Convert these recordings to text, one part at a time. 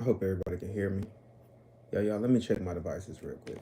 I hope everybody can hear me. Yeah, y'all, let me check my devices real quick.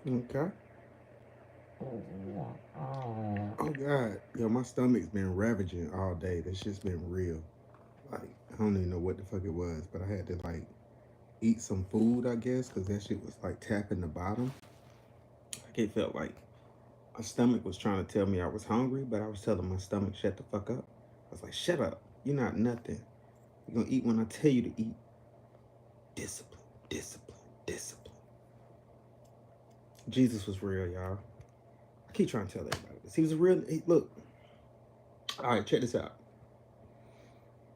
Okay. Oh God, yo, my stomach's been ravaging all day. This shit's been real. Like I don't even know what the fuck it was, but I had to like eat some food, I guess, because that shit was like tapping the bottom. Like it felt like my stomach was trying to tell me I was hungry, but I was telling my stomach shut the fuck up. I was like, shut up. You're not nothing. You're gonna eat when I tell you to eat. Discipline, discipline, discipline. Jesus was real, y'all. I keep trying to tell everybody this. He was a real. Look, all right, check this out.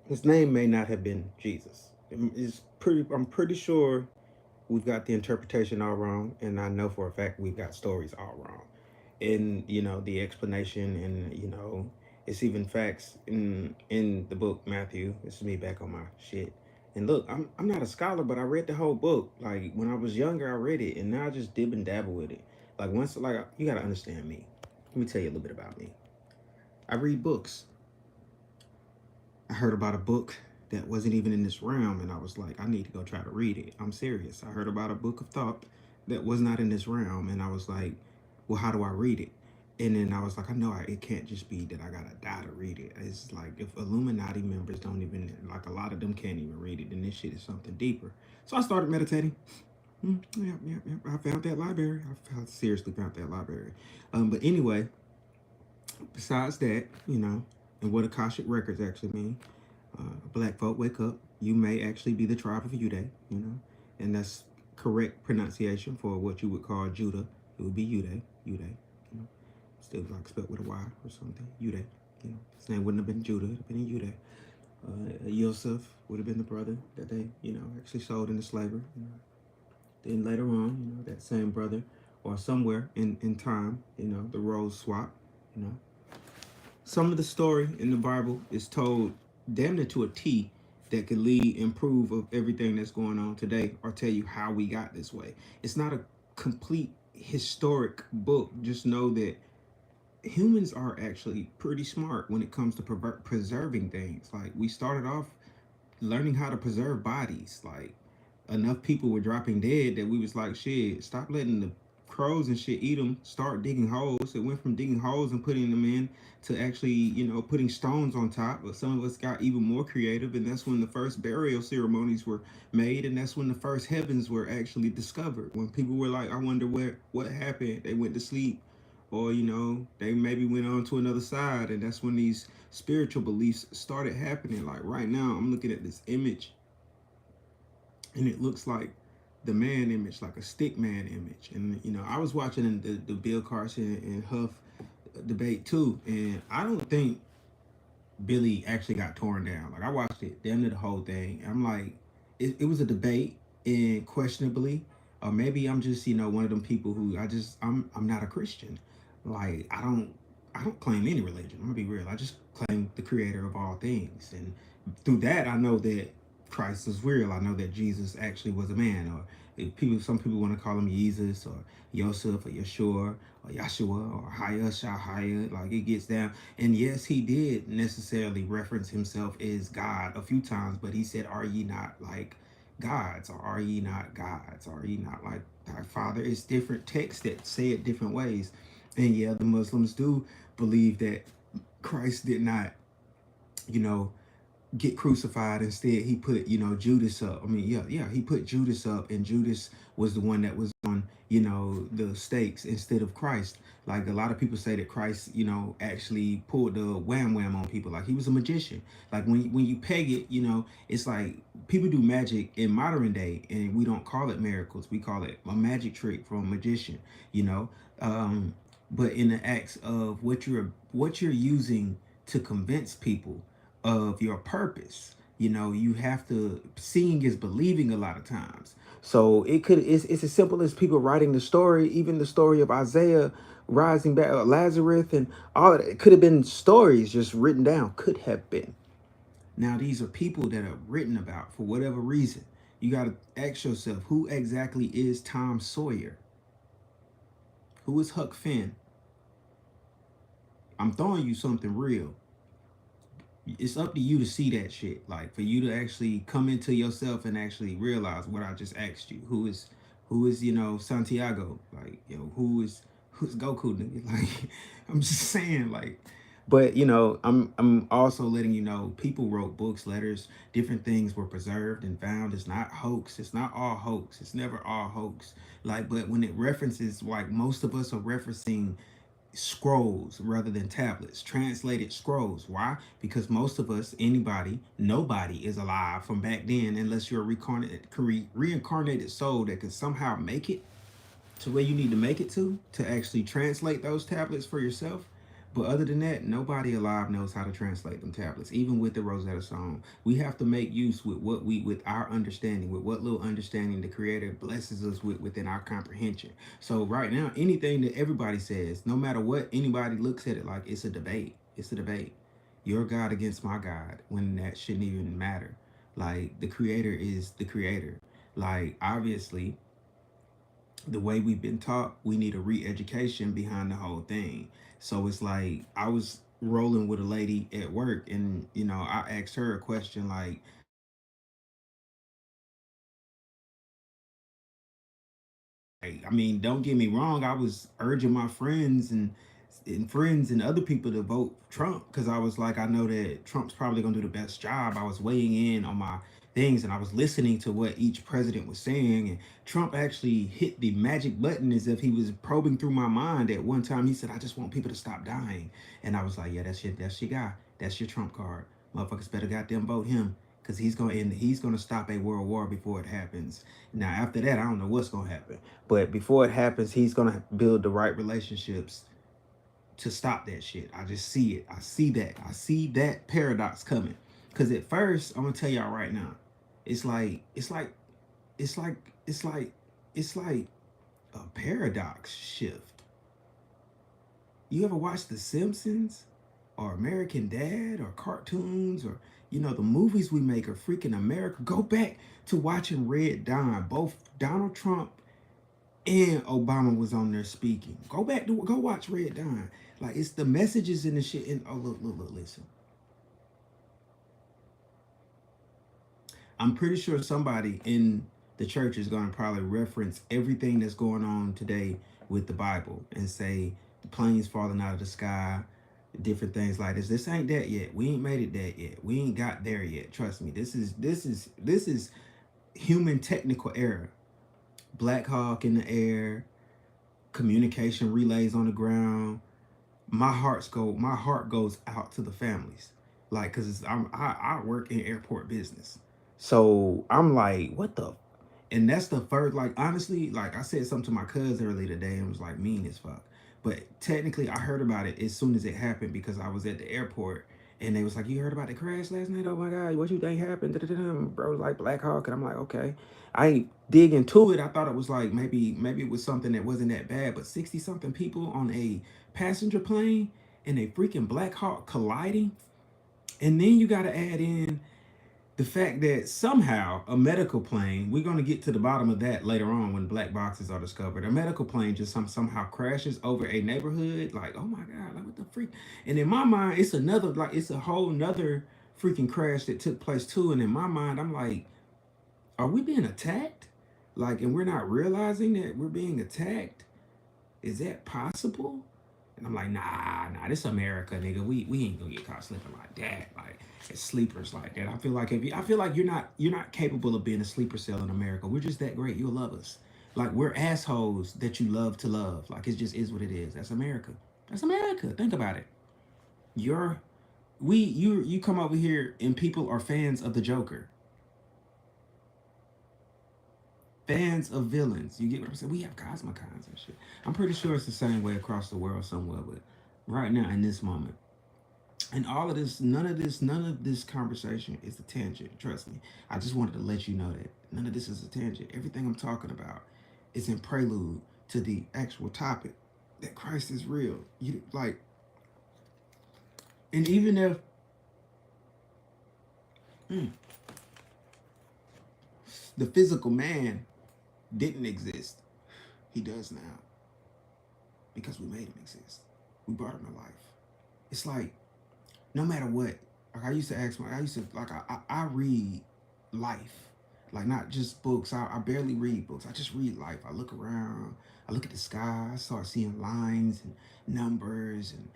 His name may not have been Jesus. It's pretty. I'm pretty sure we've got the interpretation all wrong, and I know for a fact we've got stories all wrong. In the explanation, and it's even facts in the book Matthew. This is me back on my shit. And look, I'm not a scholar, but I read the whole book. Like when I was younger, I read it, and now I just dib and dabble with it. Like once, like you gotta understand me. Let me tell you a little bit about me. I read books. I heard about a book that wasn't even in this realm, and I was like, I need to go try to read it. I'm serious. I heard about a book of thought that was not in this realm, and I was like, well, how do I read it? And then I was like, I know it can't just be that I gotta die to read it. It's like if Illuminati members don't even, like a lot of them can't even read it, then this shit is something deeper. So I started meditating. Yeah, yeah, yeah. I found that library. Seriously found that library. But anyway, besides that, and what Akashic Records actually mean, black folk, wake up. You may actually be the tribe of Uday, and that's correct pronunciation for what you would call Judah. It would be Uday, Uday, still like spelled with a Y or something. Uday, his name wouldn't have been Judah, it'd have been Uday. Yosef would have been the brother that they, actually sold into slavery. Then later on, that same brother, or somewhere in time, the roles swap. You know, some of the story in the Bible is told damn near to a T that could lead and prove of everything that's going on today or tell you how we got this way. It's not a complete historic book. Just know that humans are actually pretty smart when it comes to preserving things. Like we started off learning how to preserve bodies. Like enough people were dropping dead that we was like, shit, stop letting the crows and shit eat them. Start digging holes. It went from digging holes and putting them in to actually, putting stones on top. But some of us got even more creative, and that's when the first burial ceremonies were made, and that's when the first heavens were actually discovered. When people were like, I wonder what happened. They went to sleep, or they maybe went on to another side, and that's when these spiritual beliefs started happening. Like right now, I'm looking at this image, and it looks like the man image, like a stick man image. And I was watching the Bill Carson and Huff debate too, and I don't think Billy actually got torn down. Like I watched it, damn near the whole thing. I'm like, it was a debate, and questionably, or maybe I'm just one of them people who I'm not a Christian. Like I don't claim any religion. I'm gonna be real. I just claim the Creator of all things, and through that, I know that Christ is real. I know that Jesus actually was a man, or if some people want to call him Jesus or Yosef or Yeshua or Yahshua or Haya Shahaya. Like it gets down. And yes, he did necessarily reference himself as God a few times, but he said, "Are ye not like gods, or are ye not gods? Are ye not like thy father? It's different texts that say it different ways. And yeah, the Muslims do believe that Christ did not, you know, get crucified. Instead, he put, Judas up. I mean, yeah, he put Judas up, and Judas was the one that was on, the stakes instead of Christ. Like a lot of people say that Christ, actually pulled the wham wham on people. Like he was a magician. Like when you peg it, it's like people do magic in modern day, and we don't call it miracles. We call it a magic trick from a magician. You know, um, but in the acts of what you're using to convince people of your purpose. You have to, seeing is believing a lot of times. So it's as simple as people writing the story, even the story of Isaiah rising back, Lazarus, and all of that. It could have been stories just written down. Could have been. Now these are people that are written about for whatever reason. You got to ask yourself, who exactly is Tom Sawyer? Who is Huck Finn? I'm throwing you something real. It's up to you to see that shit. Like for you to actually come into yourself and actually realize what I just asked you. Who is Santiago? Like, who's Goku, nigga? Like I'm just saying, like, but I'm also letting you know people wrote books, letters, different things were preserved and found. It's not hoax. It's not all hoax. It's never all hoax. Like, but when it references, like most of us are referencing scrolls rather than tablets, translated scrolls. Why? Because most of us, anybody, nobody is alive from back then unless you're a reincarnated soul that could somehow make it to where you need to make it to actually translate those tablets for yourself. But other than that, nobody alive knows how to translate them tablets. Even with the Rosetta Stone, we have to make use with our understanding, with what little understanding the Creator blesses us with within our comprehension. So right now, anything that everybody says, no matter what anybody looks at it like, it's a debate. It's a debate. Your God against my God, when that shouldn't even matter. Like the Creator is the Creator. Like obviously, the way we've been taught, we need a re-education behind the whole thing. So it's like I was rolling with a lady at work, and I asked her a question like, I mean, don't get me wrong, I was urging my friends and other people to vote Trump because I was like, I know that Trump's probably gonna do the best job. I was weighing in on my things, and I was listening to what each president was saying, and Trump actually hit the magic button as if he was probing through my mind. At one time he said, I just want people to stop dying. And I was like, yeah, that's your guy. That's your Trump card. Motherfuckers better goddamn vote him, because he's gonna stop a world war before it happens. Now after that, I don't know what's gonna happen. But before it happens, he's gonna build the right relationships to stop that shit. I just see it. I see that. I see that paradox coming. Cause at first, I'm gonna tell y'all right now, it's like it's like it's like it's like it's like a paradox shift. You ever watch The Simpsons or American Dad or cartoons or the movies we make are freaking America? Go back to watching Red Dawn. Both Donald Trump and Obama was on there speaking. Go watch Red Dawn. Like it's the messages in the shit. And oh look, listen. I'm pretty sure somebody in the church is going to probably reference everything that's going on today with the Bible and say the planes falling out of the sky, different things like this. This ain't that yet. We ain't made it that yet. We ain't got there yet. Trust me. This is human technical error. Black Hawk in the air, communication relays on the ground. My heart goes out to the families, like, because I work in airport business, so I'm like, what the. And that's the first, like, honestly, like I said something to my cousin earlier today and was like mean as fuck, but technically I heard about it as soon as it happened because I was at the airport, and they was like, you heard about the crash last night? Oh my god, what you think happened? Bro, like Black Hawk. And I'm like, okay. I ain't dig into it. I thought it was like maybe it was something that wasn't that bad, but 60 something people on a passenger plane and a freaking Black Hawk colliding. And then you got to add in the fact that somehow a medical plane, we're going to get to the bottom of that later on when black boxes are discovered. A medical plane just somehow crashes over a neighborhood. Like, oh my God, like what the freak? And in my mind, it's a whole nother freaking crash that took place too. And in my mind, I'm like, Are we being attacked? Like, and we're not realizing that we're being attacked? Is that possible? And I'm like, nah, this America, nigga. We ain't gonna get caught sleeping like that. Like, as sleepers like that. I feel like you're not capable of being a sleeper cell in America. We're just that great. You'll love us. Like, we're assholes that you love to love. Like, it just is what it is. That's America. That's America. Think about it. You're you come over here and people are fans of the Joker, fans of villains. You get what I'm saying? We have cosmicons and shit. I'm pretty sure it's the same way across the world somewhere, but right now in this moment, and all of this, none of this conversation is a tangent. Trust me. I just wanted to let you know that none of this is a tangent. Everything I'm talking about is in prelude to the actual topic that Christ is real. You like, and even if mm, the physical man didn't exist, he does now because we made him exist. We brought him to life. It's like no matter what. Like I used to like I read life, like not just books. I barely read books. I just read life. I look around. I look at the sky. I start seeing lines and numbers and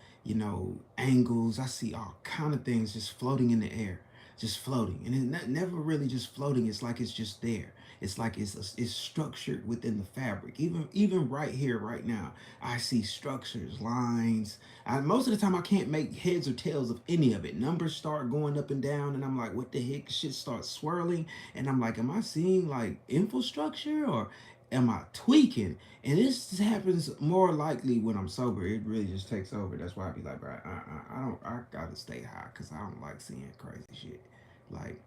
angles. I see all kind of things just floating in the air, just floating, and it's never really just floating. It's like it's just there. It's like it's structured within the fabric. Even right here, right now, I see structures, lines. Most of the time, I can't make heads or tails of any of it. Numbers start going up and down, and I'm like, what the heck? Shit starts swirling, and I'm like, am I seeing like infrastructure or am I tweaking? And this happens more likely when I'm sober. It really just takes over. That's why I be like, bro, I don't, I gotta stay high because I don't like seeing crazy shit. Like,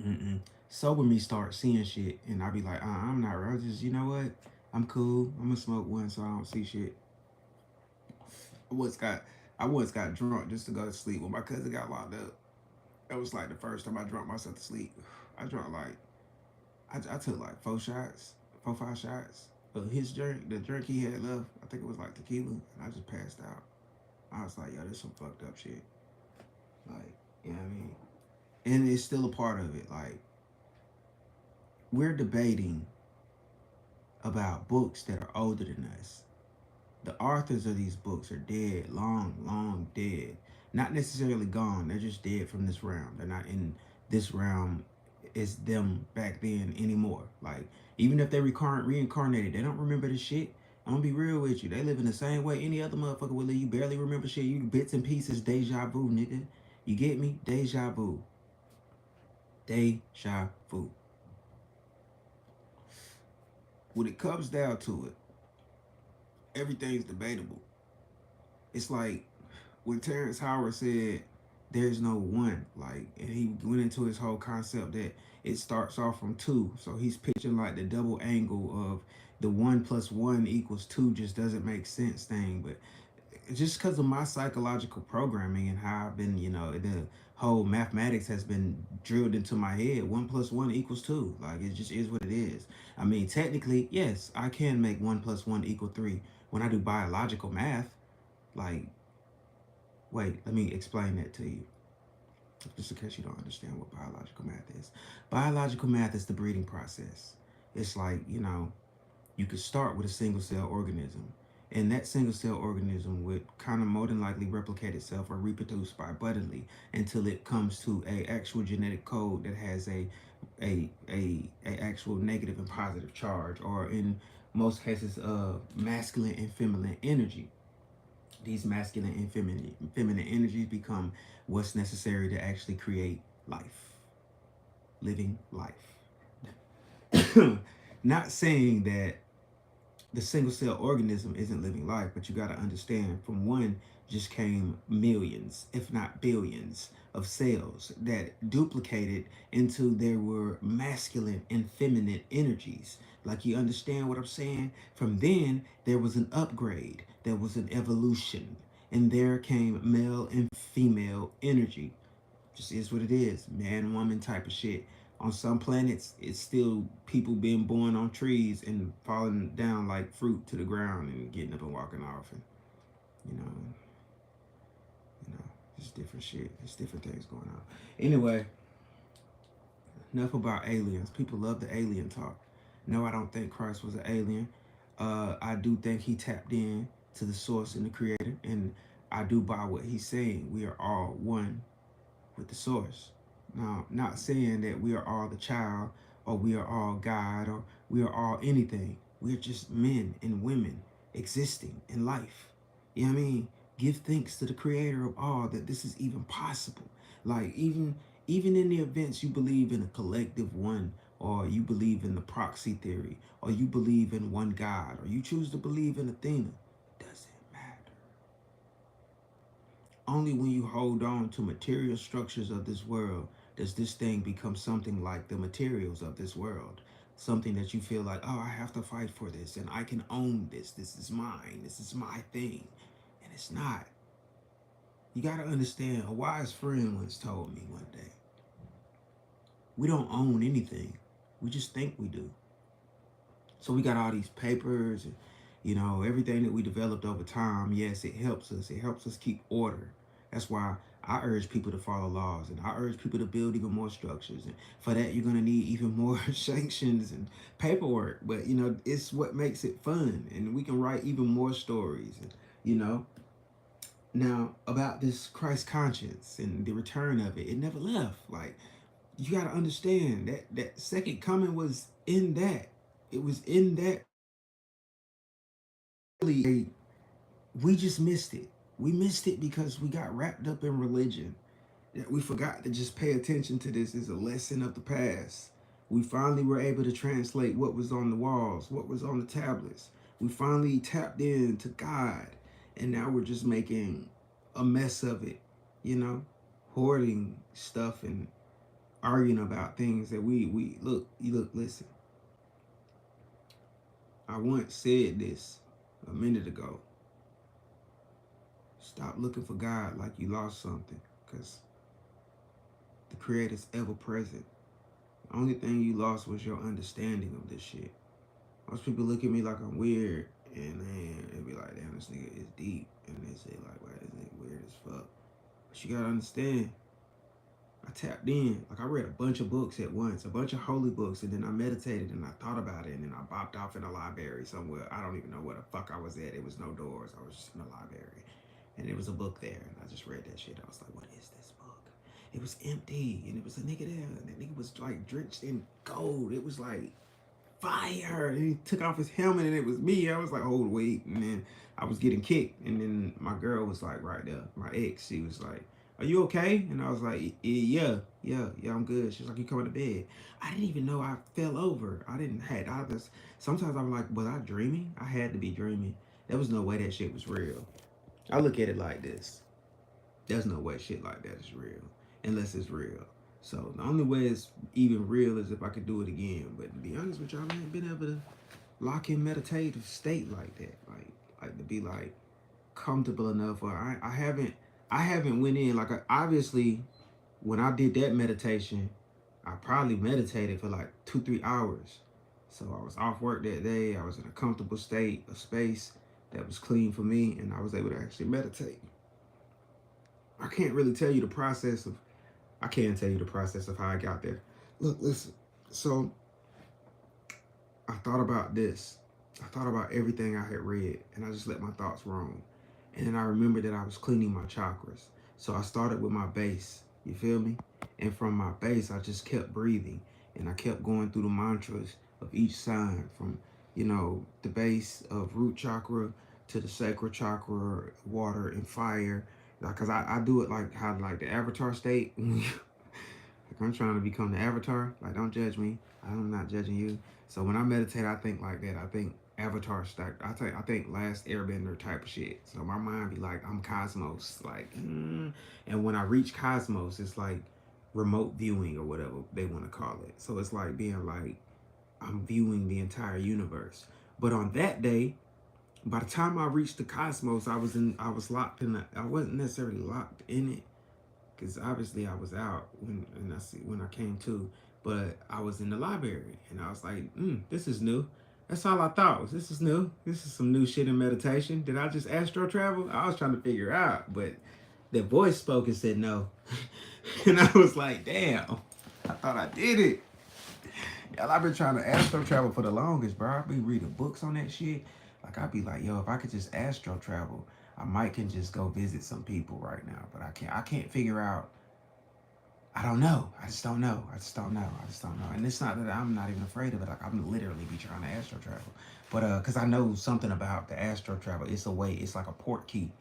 mm-mm. Sober me start seeing shit, and I be like, I'm not. I just, you know what? I'm cool. I'm gonna smoke one so I don't see shit. I once got I once got drunk just to go to sleep when my cousin got locked up. That was like the first time I drunk myself to sleep. I drank like I took like 4 shots, 5 shots of his drink. The drink he had left, I think it was like tequila, and I just passed out. I was like, yo, this some fucked up shit. Like, you know what I mean? And it's still a part of it. Like, we're debating about books that are older than us. The authors of these books are dead, long dead. Not necessarily gone, they're just dead from this realm. They're not in this realm as them back then anymore. Like, even if they reincarnated, they don't remember the shit. I'm gonna be real with you. They live in the same way any other motherfucker would live. You barely remember shit. You bits and pieces, deja vu, nigga. You get me? Deja vu. Deja vu. When it comes down to it, everything's debatable. It's like when Terrence Howard said there's no one, like, and he went into his whole concept that it starts off from two. So he's pitching like the double angle of the 1 plus 1 equals 2 just doesn't make sense thing. But just because of my psychological programming and how I've been, the whole mathematics has been drilled into my head. 1 plus 1 equals 2. Like, it just is what it is. I mean, technically, yes, I can make 1 plus 1 equal 3 when I do biological math. Like, wait, let me explain that to you. Just in case you don't understand what biological math is. Biological math is the breeding process. It's like, you could start with a single cell organism. And that single cell organism would kind of more than likely replicate itself or reproduce by buddingly until it comes to a actual genetic code that has a actual negative and positive charge, or in most cases, masculine and feminine energy. These masculine and feminine energies become what's necessary to actually create life, living life. Not saying that the single cell organism isn't living life, but you got to understand from one just came millions, if not billions, of cells that duplicated into there were masculine and feminine energies. Like, you understand what I'm saying? From then, there was an upgrade, there was an evolution, and there came male and female energy. Just is what it is, man, woman type of shit. On some planets, it's still people being born on trees and falling down like fruit to the ground and getting up and walking off, and you know, it's different shit. It's different things going on. Anyway, enough about aliens. People love the alien talk. No, I don't think Christ was an alien. I do think he tapped in to the source and the creator, and I do buy what he's saying. We are all one with the source. Now, not saying that we are all the child, or we are all God, or we are all anything. We're just men and women existing in life. You know what I mean? Give thanks to the creator of all that this is even possible. Like even in the events you believe in a collective one, or you believe in the proxy theory, or you believe in one God, or you choose to believe in Athena, doesn't matter. Only when you hold on to material structures of this world does this thing become something like the materials of this world. Something that you feel like, oh, I have to fight for this and I can own this. This is mine. This is my thing. And it's not. You got to understand, a wise friend once told me one day, we don't own anything. We just think we do. So we got all these papers and, everything that we developed over time. Yes, it helps us. It helps us keep order. That's why I urge people to follow laws, and I urge people to build even more structures. And for that, you're going to need even more sanctions and paperwork. But, it's what makes it fun. And we can write even more stories, Now, about this Christ conscience and the return of it, it never left. Like, you got to understand that second coming was in that. It was in that. We just missed it. We missed it because we got wrapped up in religion. We forgot to just pay attention to this as a lesson of the past. We finally were able to translate what was on the walls, what was on the tablets. We finally tapped into God, and now we're just making a mess of it, hoarding stuff and arguing about things that we listen. I once said this a minute ago. Stop looking for God like you lost something, because the Creator's ever present. The only thing you lost was your understanding of this shit. Most people look at me like I'm weird, and then they be like, damn, this nigga is deep. And they say, like, wow, this nigga weird as fuck. But you gotta understand, I tapped in. Like, I read a bunch of books at once, a bunch of holy books, and then I meditated and I thought about it, and then I bopped off in a library somewhere. I don't even know where the fuck I was at. It was no doors. I was just in a library. And there was a book there, and I just read that shit. I was like, what is this book? It was empty, and it was a nigga there, and that nigga was like drenched in gold. It was like fire. And he took off his helmet, and it was me. I was like, oh, wait. And then I was getting kicked, and then my girl was like right there. My ex, she was like, are you okay? And I was like, yeah, I'm good. She was like, you coming to bed? I didn't even know I fell over. Sometimes I'm like, was I dreaming? I had to be dreaming. There was no way that shit was real. I look at it like this. There's no way shit like that is real unless it's real. So the only way it's even real is if I could do it again. But to be honest with y'all, I ain't been able to lock in meditative state like that. Like to be like comfortable enough. Or I haven't went in like obviously when I did that meditation, I probably meditated for like 2-3 hours. So I was off work that day. I was in a comfortable state, a space that was clean for me, and I was able to actually meditate. I can't really tell you the process of how I got there. Look, listen. So I thought about this. I thought about everything I had read, and I just let my thoughts roam. And then I remembered that I was cleaning my chakras. So I started with my base. You feel me? And from my base, I just kept breathing, and I kept going through the mantras of each sign, from the base of root chakra to the sacral chakra, water and fire. Because I do it like how the avatar state. Like I'm trying to become the avatar. Like, don't judge me. I'm not judging you. So when I meditate, I think like that. I think avatar stack. I think Last Airbender type of shit. So my mind be like, I'm Cosmos. Like, and when I reach Cosmos, it's like remote viewing or whatever they want to call it. So it's like being like, I'm viewing the entire universe. But on that day, by the time I reached the cosmos, I was locked in I wasn't necessarily locked in it, because obviously I was out when I came to, but I was in the library, and I was like, this is new. That's all I thought. This is new. This is some new shit in meditation. Did I just astro travel? I was trying to figure out, but the voice spoke and said no. And I was like, damn, I thought I did it. I've been trying to astro travel for the longest, bro. I be reading books on that shit. Like I be like, yo, if I could just astro travel, I might can just go visit some people right now. But I can't. I can't figure out. I don't know. I just don't know. I just don't know. I just don't know. And it's not that I'm not even afraid of it. Like I'm literally be trying to astro travel, but cause I know something about the astro travel. It's a way. It's like a port key.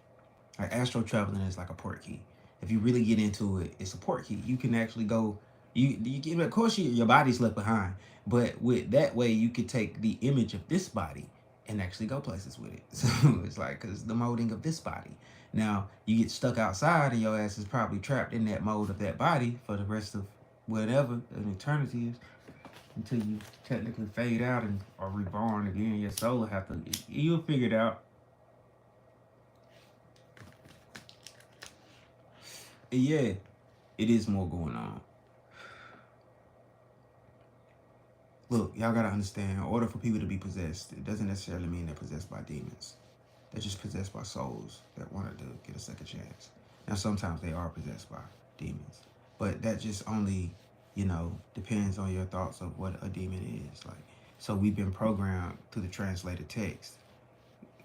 Like astro traveling is like a port key. If you really get into it, it's a port key. You can actually go. You can, of course your body's left behind, but with that way you could take the image of this body and actually go places with it. So it's like because the molding of this body. Now you get stuck outside and your ass is probably trapped in that mold of that body for the rest of whatever an eternity is until you technically fade out and are reborn again. Your soul will have to. You'll figure it out. And yeah, it is more going on. Look, y'all gotta understand, in order for people to be possessed, it doesn't necessarily mean they're possessed by demons. They're just possessed by souls that wanted to get a second chance. Now, sometimes they are possessed by demons, but that just only, depends on your thoughts of what a demon is. Like, so we've been programmed through the translated text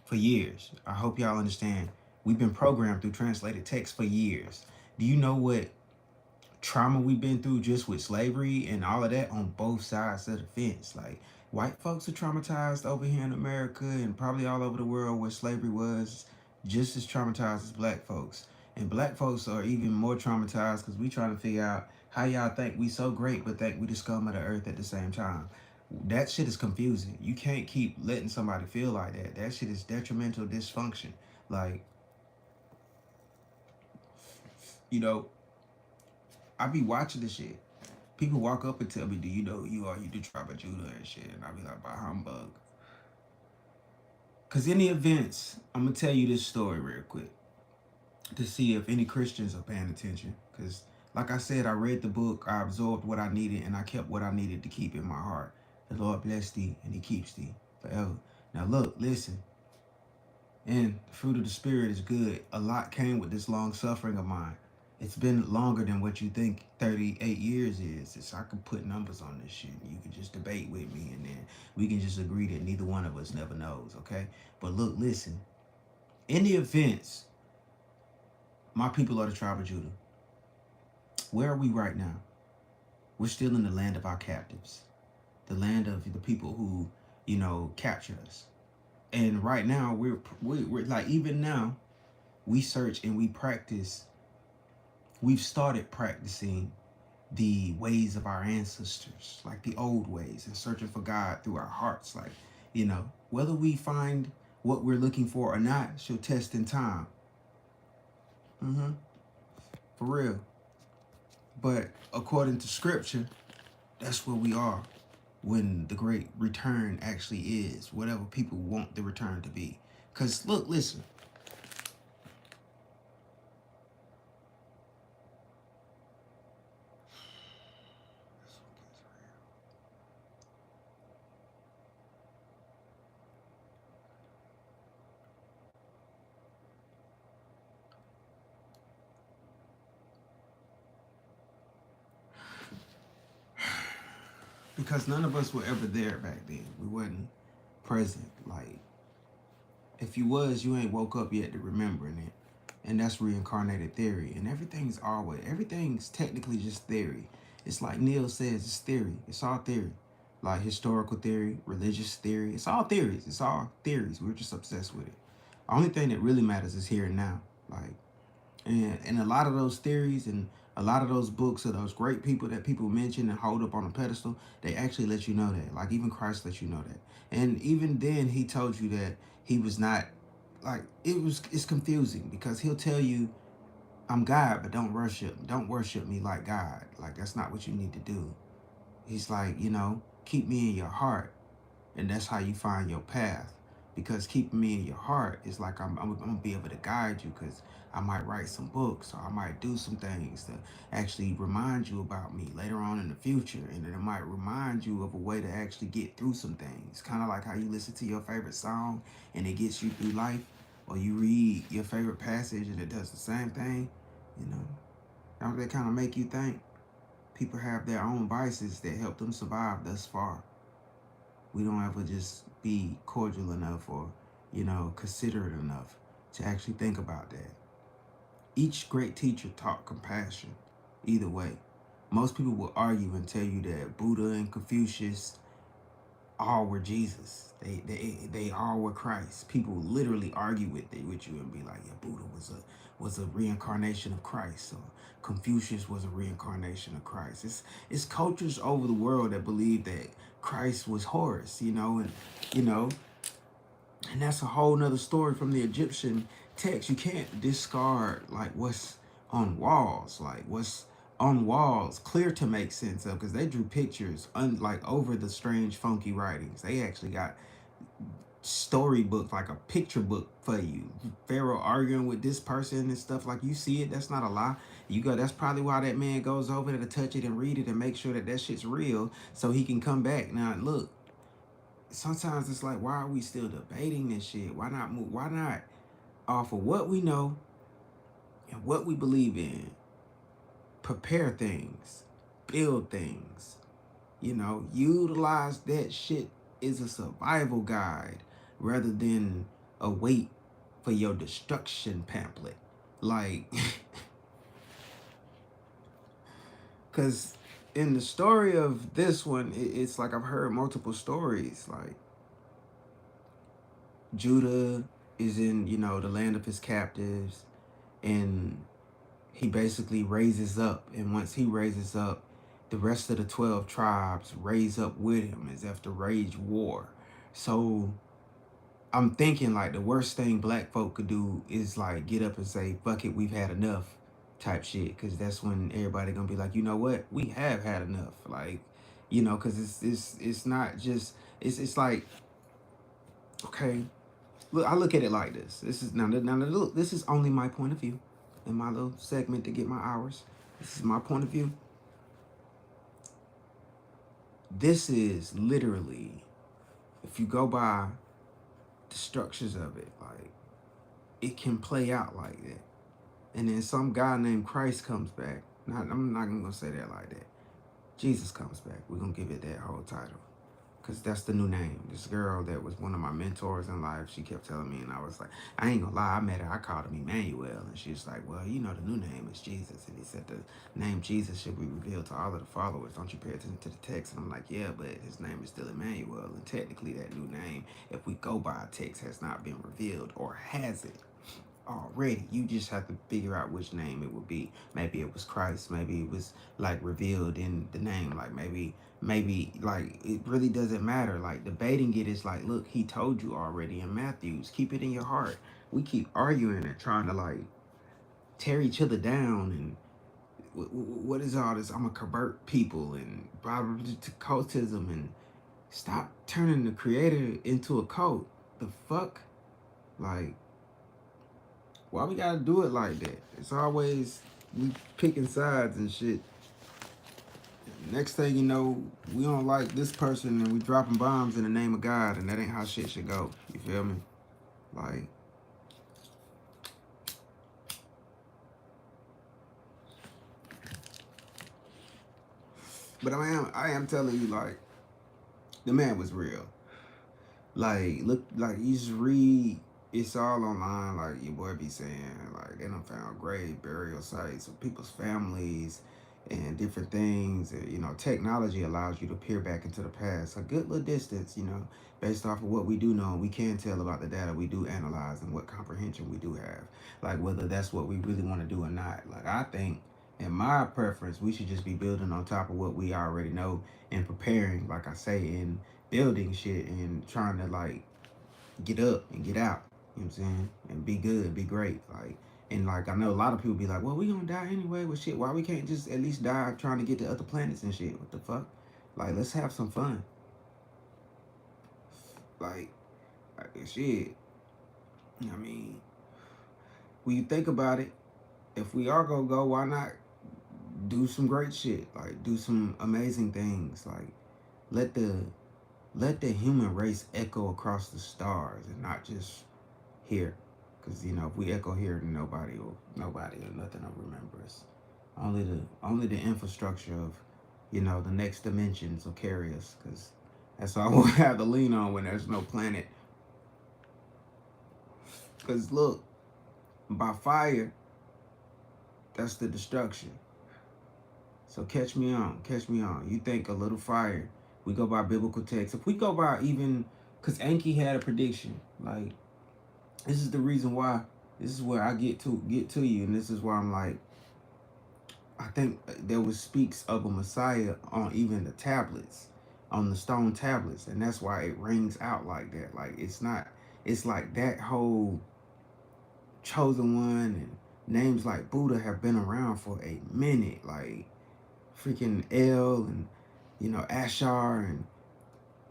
for years. I hope y'all understand. We've been programmed through translated text for years. Do you know what trauma we've been through just with slavery and all of that on both sides of the fence? Like white folks are traumatized over here in America and probably all over the world where slavery was just as traumatized as black folks. And black folks are even more traumatized because we trying to figure out how y'all think we so great but think we the scum of the earth at the same time. That shit is confusing. You can't keep letting somebody feel like that. That shit is detrimental dysfunction. Like, you know, I be watching this shit. People walk up and tell me, "Do you know who you are? You the tribe of Judah and shit." And I be like, "By humbug." Cause in the events, I'm gonna tell you this story real quick to see if any Christians are paying attention. Cause like I said, I read the book, I absorbed what I needed, and I kept what I needed to keep in my heart. The Lord bless thee, and He keeps thee forever. Now look, listen. And the fruit of the Spirit is good. A lot came with this long suffering of mine. It's been longer than what you think 38 years is. It's, I can put numbers on this shit. You can just debate with me and then we can just agree that neither one of us never knows, okay? But look, listen. In the events, my people are the tribe of Judah. Where are we right now? We're still in the land of our captives. The land of the people who, captured us. And right now, we're like, even now, we search and we practice. We've started practicing the ways of our ancestors, like the old ways, and searching for God through our hearts. Like, whether we find what we're looking for or not, shall test in time. For real. But according to scripture, that's where we are when the great return actually is, whatever people want the return to be. Because look, listen. Because none of us were ever there back then. We wasn't present. Like, if you was, you ain't woke up yet to remembering it. And that's reincarnated theory. And everything's technically just theory. It's like Neil says, it's theory. It's all theory. Like historical theory, religious theory. It's all theories. It's all theories. We're just obsessed with it. The only thing that really matters is here and now. Like, and a lot of those theories and a lot of those books of those great people that people mention and hold up on a pedestal, they actually let you know that. Like even Christ let you know that. And even then he told you that he was not like it's confusing because he'll tell you I'm God, but don't worship me like God. Like that's not what you need to do. He's like, keep me in your heart, and that's how you find your path. Because keeping me in your heart is like I'm gonna be able to guide you. Because I might write some books or I might do some things to actually remind you about me later on in the future, and it might remind you of a way to actually get through some things. Kind of like how you listen to your favorite song and it gets you through life, or you read your favorite passage and it does the same thing. Don't that kind of make you think? people have their own vices that help them survive thus far. We don't ever just be cordial enough or, considerate enough to actually think about that. Each great teacher taught compassion. Either way, most people will argue and tell you that Buddha and Confucius all were Jesus. They all were Christ. People literally argue with you and be like, yeah, Buddha was a reincarnation of Christ, or Confucius was a reincarnation of Christ. It's cultures over the world that believe that Christ was Horus, you know, and that's a whole nother story from the Egyptian text. You can't discard like what's on walls, like what's on walls, clear to make sense of, because they drew pictures like over the strange, funky writings. They actually got storybook, like a picture book for you. Pharaoh arguing with this person and stuff, like you see it. That's not a lie. You go. That's probably why that man goes over there to touch it and read it and make sure that that shit's real, so he can come back. Now look, sometimes it's like, why are we still debating this shit? Why not move? Why not off of what we know and what we believe in? Prepare things, build things. Utilize that shit as a survival guide rather than a wait for your destruction pamphlet. Like, because in the story of this one, it's like I've heard multiple stories. Like, Judah is in, the land of his captives, and he basically raises up. And once he raises up, the rest of the 12 tribes raise up with him as if to wage war. So I'm thinking like the worst thing black folk could do is like get up and say, fuck it, we've had enough type shit. Because that's when everybody gonna be like, you know what? We have had enough. Like, because it's not just, it's like, okay, look, I look at it like this. This is, now look, this is only my point of view in my little segment to get my hours. This is my point of view. This is literally, if you go by the structures of it, like, it can play out like that. And then some guy named Christ comes back. I'm not gonna say that like that. Jesus comes back. We're gonna give it that whole title, because that's the new name. This girl that was one of my mentors in life, she kept telling me, and I was like, I ain't gonna lie, I met her, I called him Emmanuel, and she was like, well, the new name is Jesus, and he said the name Jesus should be revealed to all of the followers. Don't you pay attention to the text? And I'm like, yeah, but his name is still Emmanuel, and technically that new name, if we go by a text, has not been revealed, or has it already? You just have to figure out which name it would be. Maybe it was Christ, maybe it was like revealed in the name, like maybe like it really doesn't matter. Like debating it is like, look, he told you already in Matthews, keep it in your heart. We keep arguing and trying to like tear each other down, and what is all this? I'm gonna convert people and blah, blah, blah, to cultism, and stop turning the creator into a cult. The fuck? Like, why we gotta do it like that? It's always we picking sides and shit. Next thing you know, we don't like this person and we dropping bombs in the name of God, and that ain't how shit should go. You feel me? Like, but I am telling you, like, the man was real. Like, look, like, you just read, it's all online, like your boy be saying, like, they done found grave burial sites of people's families and different things. Technology allows you to peer back into the past a good little distance, based off of what we do know. We can tell about the data we do analyze and what comprehension we do have, like whether that's what we really want to do or not. Like, I think, in my preference, we should just be building on top of what we already know and preparing, like I say, in building shit and trying to like get up and get out. You know what I'm saying? And be good, be great. Like, and like, I know a lot of people be like, well, we gonna die anyway with shit. Why we can't just at least die trying to get to other planets and shit? What the fuck? Like, let's have some fun. Like shit. I mean, when you think about it, if we are gonna go, why not do some great shit? Like, do some amazing things. Like, let the human race echo across the stars and not just here. Because if we echo here, then nobody or nothing will remember us. Only the infrastructure of you know, the next dimensions will carry us, because that's all we'll have to lean on when there's no planet. Because look, by fire, that's the destruction. So catch me on, catch me on. You think a little fire, we go by biblical text. If we go by even, because Anki had a prediction, like, this is the reason why, this is where I get to you, and this is why I'm like, I think there was speaks of a Messiah on even the tablets, on the stone tablets, and that's why it rings out like that. Like, it's not, it's like that whole chosen one and names like Buddha have been around for a minute. Like freaking El and, you know, Ashar, and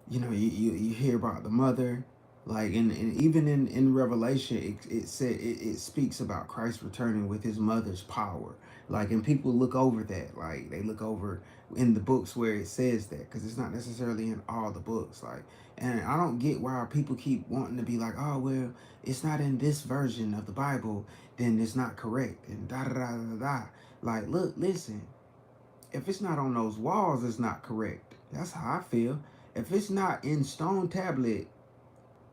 you know, you hear about the mother, like, and even in Revelation, it said it speaks about Christ returning with his mother's power, like, and people look over that, like they look over in the books where it says that, because it's not necessarily in all the books, like, and I don't get why people keep wanting to be like, oh well, it's not in this version of the Bible, then it's not correct, and da da da da da. Like, look, listen, if it's not on those walls, it's not correct. That's how I feel. If it's not in stone tablet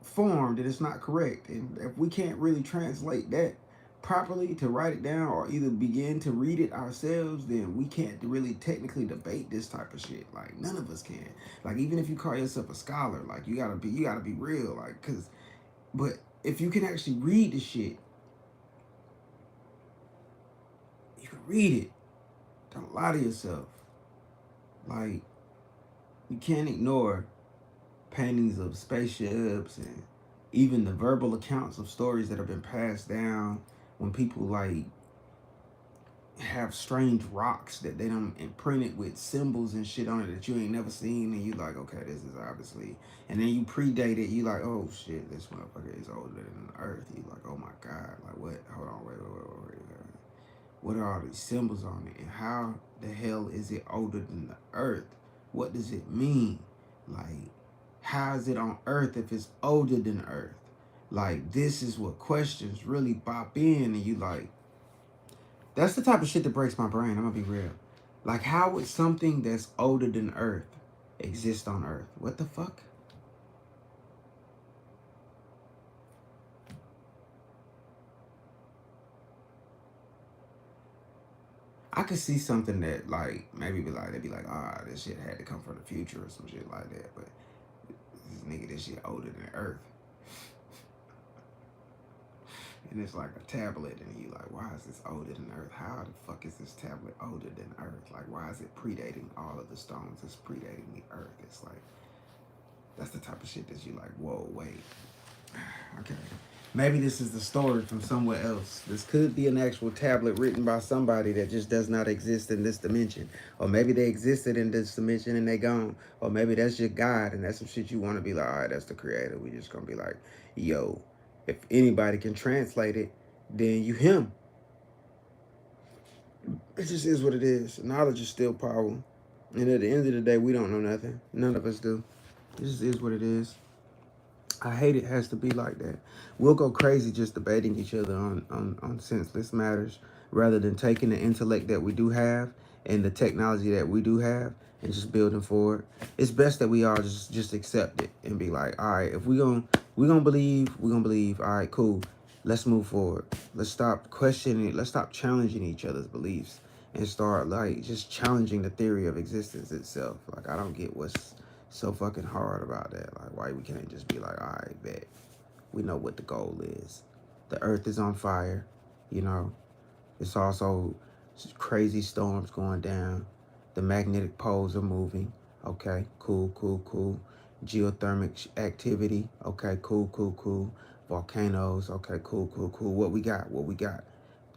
form, then it's not correct. And if we can't really translate that properly to write it down or either begin to read it ourselves, then we can't really technically debate this type of shit. Like, none of us can. Like, even if you call yourself a scholar, like, you gotta be real. Like, cause, but if you can actually read the shit, you can read it. Don't lie to yourself. Like, you can't ignore paintings of spaceships and even the verbal accounts of stories that have been passed down, when people like have strange rocks that they done imprinted with symbols and shit on it that you ain't never seen, and you like, okay, this is obviously, and then you predate it, you like, oh shit, this motherfucker is older than the earth. You like, oh my god, like what, hold on, wait. What are all these symbols on it, and how the hell is it older than the earth? What does it mean? Like, how is it on earth if it's older than earth? Like, this is what questions really pop in, and you like, that's the type of shit that breaks my brain. I'm gonna be real. Like, how would something that's older than earth exist on earth? What the fuck? I could see something that like maybe be like, they'd be like, ah, this shit had to come from the future or some shit like that. But this shit older than Earth, and it's like a tablet, and you like, why is this older than Earth? How the fuck is this tablet older than Earth? Like, why is it predating all of the stones? It's predating the Earth. It's like, that's the type of shit that you like, whoa, wait, okay. Maybe this is the story from somewhere else. This could be an actual tablet written by somebody that just does not exist in this dimension. Or maybe they existed in this dimension and they gone. Or maybe that's your God and that's some shit you want to be like, all right, that's the creator. We just gonna be like, yo, if anybody can translate it, then you him. It just is what it is. Knowledge is still power. And at the end of the day, we don't know nothing. None of us do. It just is what it is. I hate it has to be like that. We'll go crazy just debating each other on senseless matters rather than taking the intellect that we do have and the technology that we do have and just building forward. It's best that we all just accept it and be like, all right, if we gonna believe, we're gonna believe. All right, cool. Let's move forward. Let's stop questioning. Let's stop challenging each other's beliefs and start like just challenging the theory of existence itself. Like, I don't get what's so fucking hard about that. Like, why we can't just be like, all right, bet. We know what the goal is. The earth is on fire, you know. It's also crazy storms going down. The magnetic poles are moving. Okay, cool. Geothermic activity. Okay, cool. Volcanoes. Okay, cool. What we got?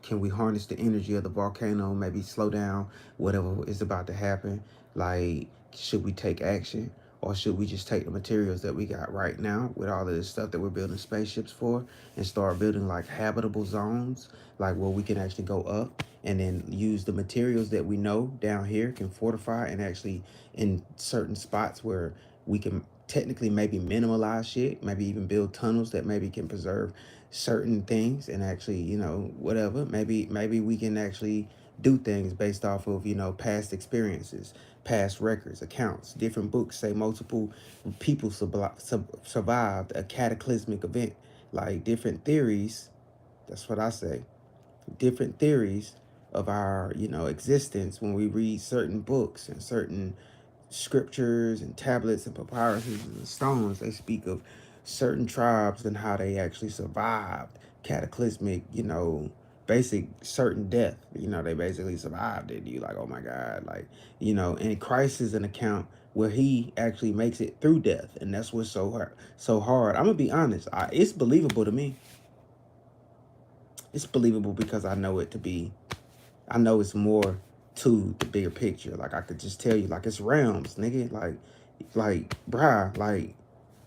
Can we harness the energy of the volcano? Maybe slow down whatever is about to happen? Like, should we take action? Or should we just take the materials that we got right now with all of this stuff that we're building spaceships for and start building like habitable zones, like where we can actually go up and then use the materials that we know down here can fortify and actually in certain spots where we can technically maybe minimalize shit, maybe even build tunnels that maybe can preserve certain things and actually, you know, whatever. Maybe we can actually do things based off of, past experiences, past records, accounts. Different books say multiple people survived a cataclysmic event. Like different theories, that's what I say. Different theories of our, existence when we read certain books and certain scriptures and tablets and papyruses and stones. They speak of certain tribes and how they actually survived cataclysmic, basic certain death. They basically survived it. You like, oh my God, like, and Christ is an account where he actually makes it through death, and that's what's so hard. So hard. I'm gonna be honest. It's believable to me. It's believable because I know it to be. I know it's more to the bigger picture. Like I could just tell you, like it's realms, nigga. Like, bruh, like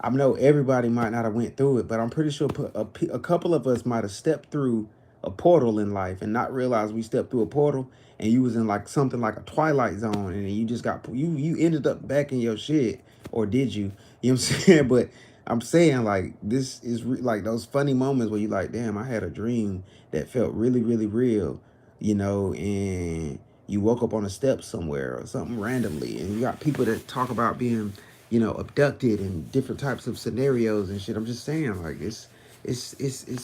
I know everybody might not have went through it, but I'm pretty sure a couple of us might have stepped through a portal in life and not realize we stepped through a portal, and you was in like something like a twilight zone, and then you just got you ended up back in your shit, or did you? You know what I'm saying? But I'm saying like this is like those funny moments where you like, damn, I had a dream that felt really really real, and you woke up on a step somewhere or something randomly, and you got people that talk about being, abducted in different types of scenarios and shit. I'm just saying, like, it's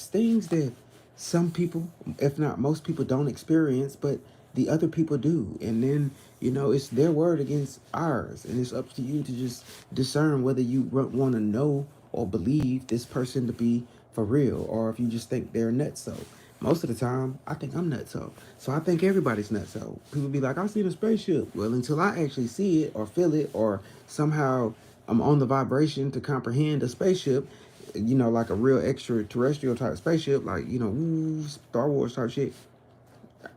things that some people, if not most people, don't experience, but the other people do. And then, it's their word against ours, and it's up to you to just discern whether you want to know or believe this person to be for real, or if you just think they're nuts. So most of the time, I think I'm nutso. So I think everybody's nutso. People be like, I seen a spaceship. Well, until I actually see it or feel it, or somehow I'm on the vibration to comprehend a spaceship, like a real extraterrestrial type spaceship, like, Star Wars type shit,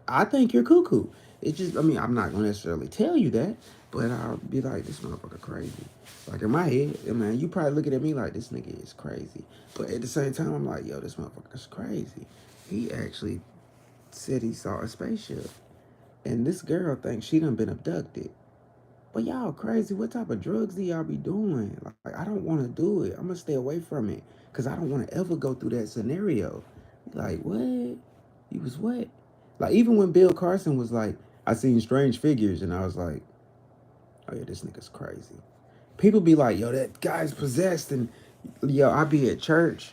I think you're cuckoo. It's just, I mean, I'm not going to necessarily tell you that, but I'll be like, this motherfucker crazy. Like in my head, man, you probably looking at me like, this nigga is crazy. But at the same time, I'm like, yo, this motherfucker's crazy. He actually said he saw a spaceship. And this girl thinks she done been abducted. But y'all crazy. What type of drugs do y'all be doing? Like I don't want to do it. I'm going to stay away from it. Because I don't want to ever go through that scenario. Like, what? He was what? Like, even when Bill Carson was like, I seen strange figures. And I was like, oh, yeah, this nigga's crazy. People be like, yo, that guy's possessed. And, yo, I be at church.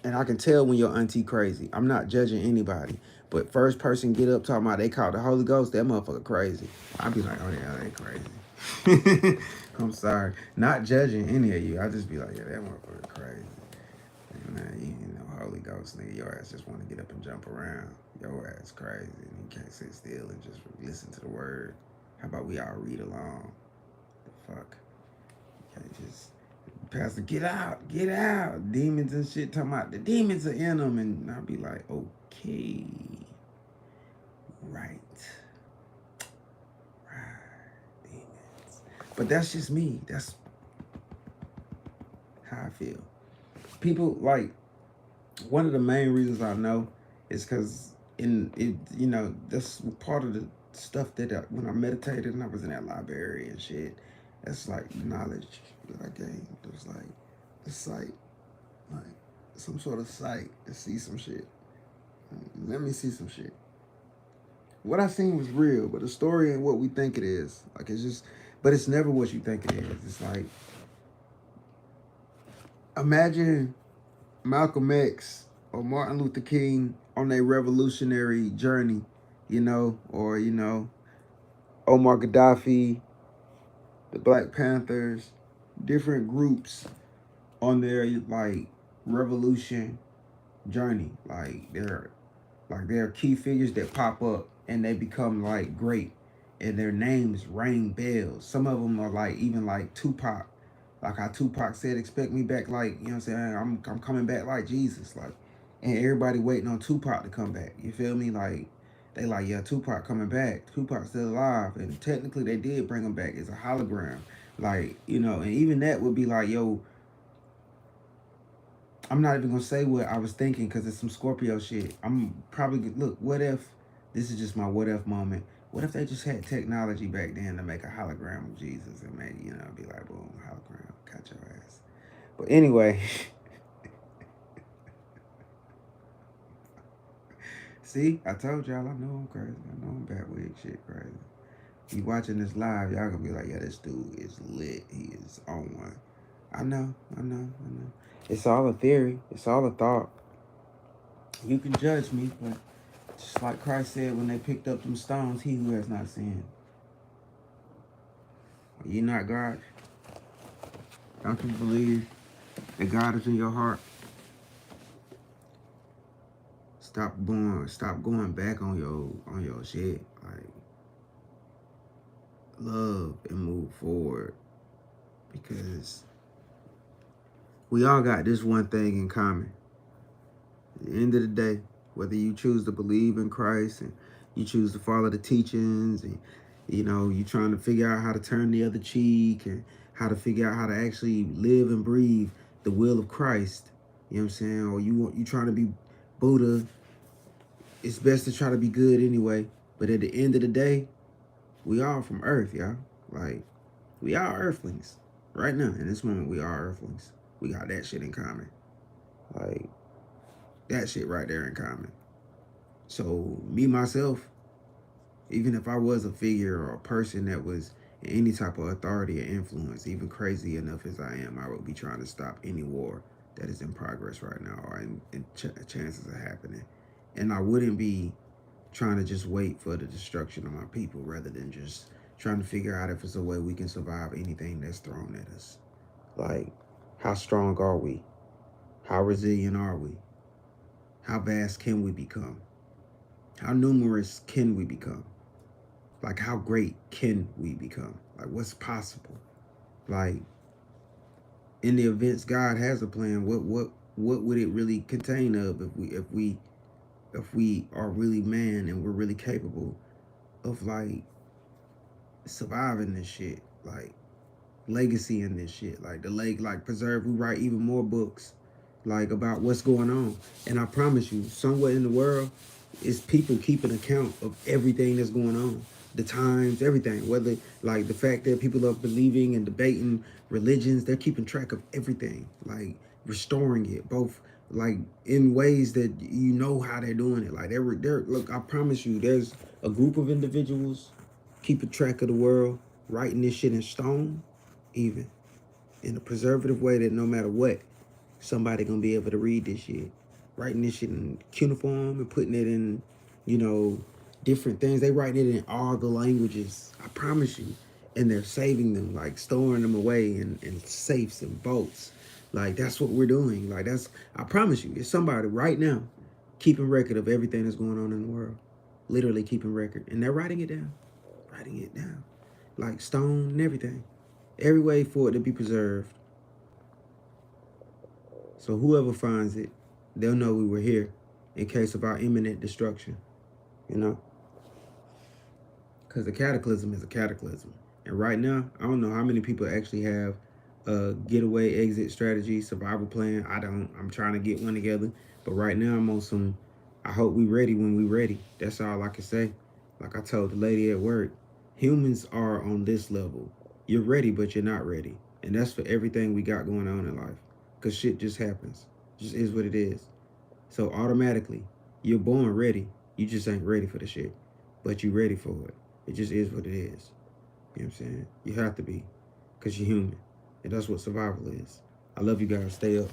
And I can tell when your auntie crazy. I'm not judging anybody. But first person get up talking about they call the Holy Ghost, that motherfucker crazy. I be like, oh yeah, they crazy. I'm sorry. Not judging any of you. I just be like, yeah, that motherfucker crazy. And, you know, Holy Ghost, nigga, your ass just want to get up and jump around. Your ass crazy. And you can't sit still and just listen to the word. How about we all read along? The fuck? You can't just Pastor, get out, get out. Demons and shit talking about the demons are in them. And I'll be like, okay, right, demons. But that's just me. That's how I feel. People, like, one of the main reasons I know is because that's part of the stuff that when I meditated and I was in that library and shit, that's like knowledge that I gained. It was like the sight, like some sort of sight to see some shit. Let me see some shit. What I seen was real, but the story ain't what we think it is. Like it's just, but it's never what you think it is. It's like, imagine Malcolm X or Martin Luther King on their revolutionary journey, or Omar Gaddafi, the Black Panthers, different groups on their like revolution journey. They're key figures that pop up and they become like great, and their names ring bells. Some of them are like even like Tupac, like how Tupac said, "Expect me back," like you know what I'm saying. I'm coming back like Jesus, like, and everybody waiting on Tupac to come back. You feel me? Like they like, yeah, Tupac coming back. Tupac's still alive, and technically they did bring him back as a hologram, like and even that would be like, yo, I'm not even gonna say what I was thinking because it's some Scorpio shit. I'm probably look. What if this is just my what if moment? What if they just had technology back then to make a hologram of Jesus and maybe be like, boom, hologram, got your ass. But anyway, See, I told y'all I know I'm crazy. I know I'm bad wig shit crazy. You watching this live, y'all gonna be like, yeah, this dude is lit. He is on one. I know, I know, I know. It's all a theory. It's all a thought. You can judge me, but just like Christ said when they picked up them stones, he who has not sinned. Are you not God? Don't you believe that God is in your heart? Stop going back on your shit. Like, love and move forward. Because we all got this one thing in common. At the end of the day, whether you choose to believe in Christ and you choose to follow the teachings and you trying to figure out how to turn the other cheek and how to figure out how to actually live and breathe the will of Christ, you know what I'm saying? Or you trying to be Buddha, it's best to try to be good anyway. But at the end of the day, we all from Earth, y'all. Like, we are Earthlings. Right now, in this moment, we are Earthlings. We got that shit in common. Like, that shit right there in common. So, me, myself, even if I was a figure or a person that was in any type of authority or influence, even crazy enough as I am, I would be trying to stop any war that is in progress right now or in chances of happening. And I wouldn't be trying to just wait for the destruction of my people rather than just trying to figure out if it's a way we can survive anything that's thrown at us. Like, how strong are we? How resilient are we? How vast can we become? How numerous can we become? Like, how great can we become? Like, what's possible? Like, in the events God has a plan, what would it really contain of if we are really man and we're really capable of like surviving this shit, like legacy in this shit, like like preserve. We write even more books, like about what's going on, and I promise you, somewhere in the world, is people keeping account of everything that's going on, the times, everything. Whether like the fact that people are believing and debating religions, they're keeping track of everything, like restoring it, both like in ways that you know how they're doing it. Like they're look, I promise you, there's a group of individuals keeping track of the world, writing this shit in stone, even in a preservative way that no matter what, somebody gonna be able to read this shit. Writing this shit in cuneiform and putting it in, you know, different things. They writing it in all the languages. I promise you. And they're saving them, like storing them away in safes and vaults. Like that's what we're doing. Like that's I promise you, it's somebody right now keeping record of everything that's going on in the world. Literally keeping record. And they're writing it down. Writing it down. Like stone and everything. Every way for it to be preserved. So whoever finds it, they'll know we were here in case of our imminent destruction, you know? Because a cataclysm is a cataclysm. And right now, I don't know how many people actually have a getaway exit strategy, survival plan. I don't. I'm trying to get one together. But right now, I'm on some, I hope we ready when we ready. That's all I can say. Like I told the lady at work, humans are on this level. You're ready, but you're not ready. And that's for everything we got going on in life. Because shit just happens. It just is what it is. So automatically, you're born ready. You just ain't ready for the shit. But you ready for it. It just is what it is. You know what I'm saying? You have to be. Because you're human. And that's what survival is. I love you guys. Stay up.